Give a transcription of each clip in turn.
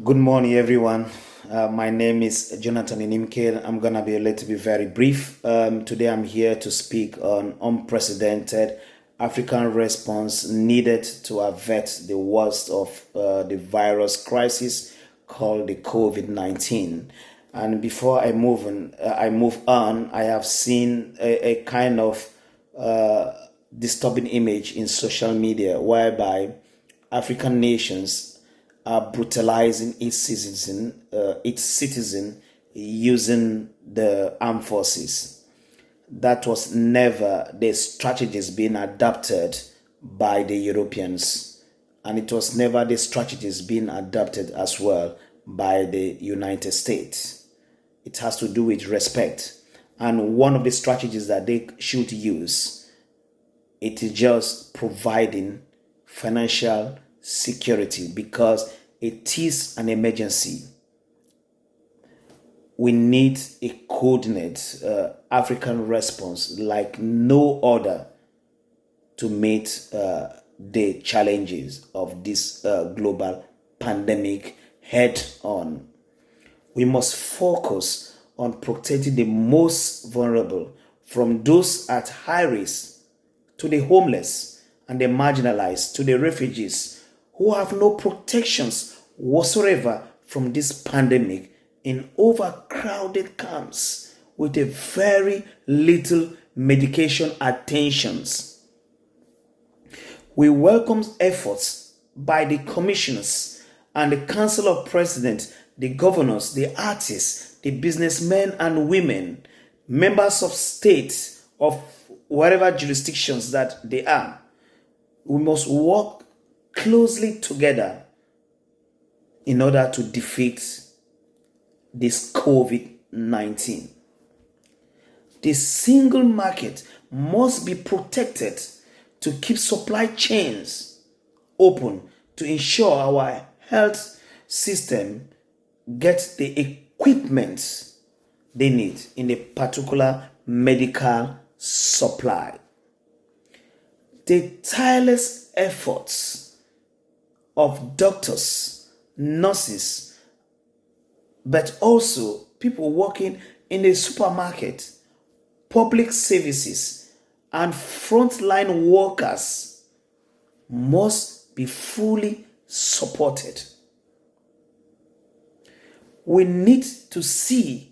Good morning, everyone. My name is Jonathan Inimke. I'm going to be a little bit very brief. Today, I'm here to speak on unprecedented African response needed to avert the worst of the virus crisis called the COVID-19. And before I move on, I have seen a kind of disturbing image in social media whereby African nations are brutalizing its citizen using the armed forces. That was never the strategies being adopted by the Europeans, and it was never the strategies being adopted as well by the United States. It has to do with respect. And one of the strategies that they should use, it is just providing financial security because it is an emergency. We need a coordinated African response like no other to meet the challenges of this global pandemic head on. We must focus on protecting the most vulnerable, from those at high risk to the homeless and the marginalized to the refugees who have no protections whatsoever from this pandemic in overcrowded camps with a very little medication attentions. We welcome efforts by the commissioners and the Council of Presidents, the governors, the artists, the businessmen and women, members of states of whatever jurisdictions that they are. We must work closely together in order to defeat this COVID-19. The single market must be protected to keep supply chains open to ensure our health system gets the equipment they need in a particular medical supply. The tireless efforts of doctors, nurses, but also people working in the supermarket, public services, and frontline workers must be fully supported. We need to see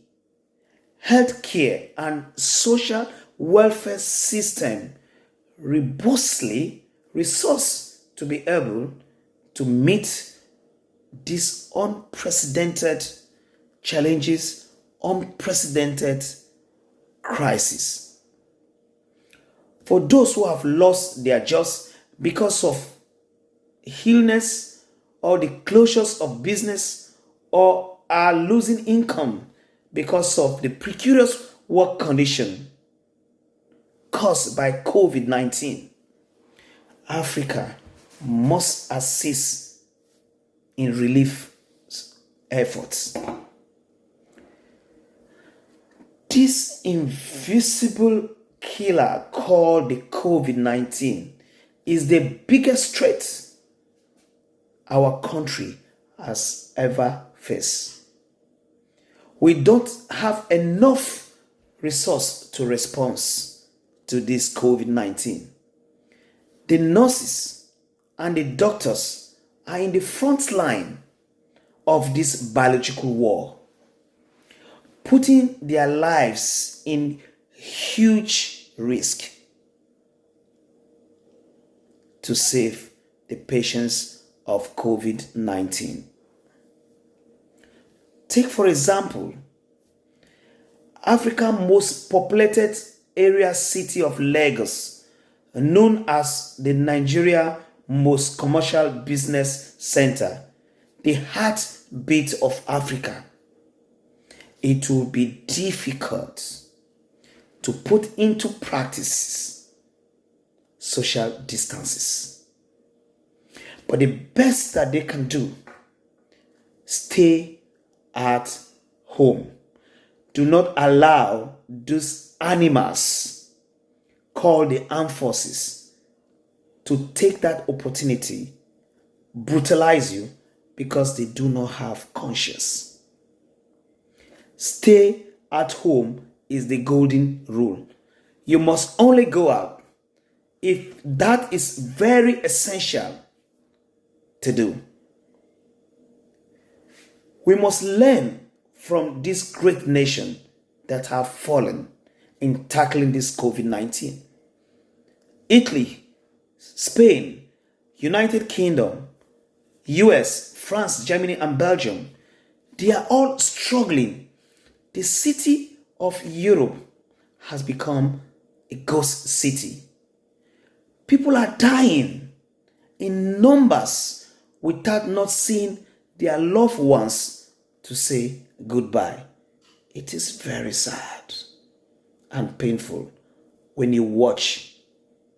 healthcare and social welfare system robustly resourced to be able to meet these unprecedented challenges, unprecedented crisis. For those who have lost their jobs because of illness or the closures of business, or are losing income because of the precarious work condition caused by COVID-19, Africa must assist in relief efforts. This invisible killer called the COVID-19 is the biggest threat our country has ever faced. We don't have enough resource to respond to this COVID-19. The nurses and the doctors are in the front line of this biological war, putting their lives in huge risk to save the patients of COVID-19. Take, for example, Africa's most populated area city of Lagos, known as the Nigeria most commercial business center, the heartbeat of Africa. It will be difficult to put into practice social distances. But the best that they can do, stay at home. Do not allow those animals called the armed forces to take that opportunity, brutalize you, because they do not have conscience. Stay at home is the golden rule. You must only go out if that is very essential to do. We must learn from this great nation that have fallen in tackling this COVID-19. Italy, Spain, United Kingdom, US, France, Germany, and Belgium, they are all struggling. The city of Europe has become a ghost city. People are dying in numbers without not seeing their loved ones to say goodbye. It is very sad and painful when you watch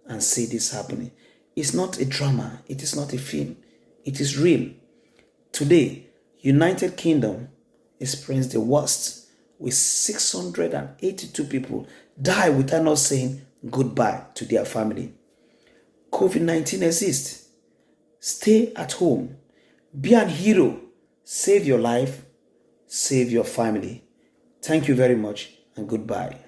and see this happening. It's not a drama. It is not a film. It is real. Today, United Kingdom experienced the worst, with 682 people die without not saying goodbye to their family. COVID-19 exists. Stay at home. Be an hero. Save your life. Save your family. Thank you very much and goodbye.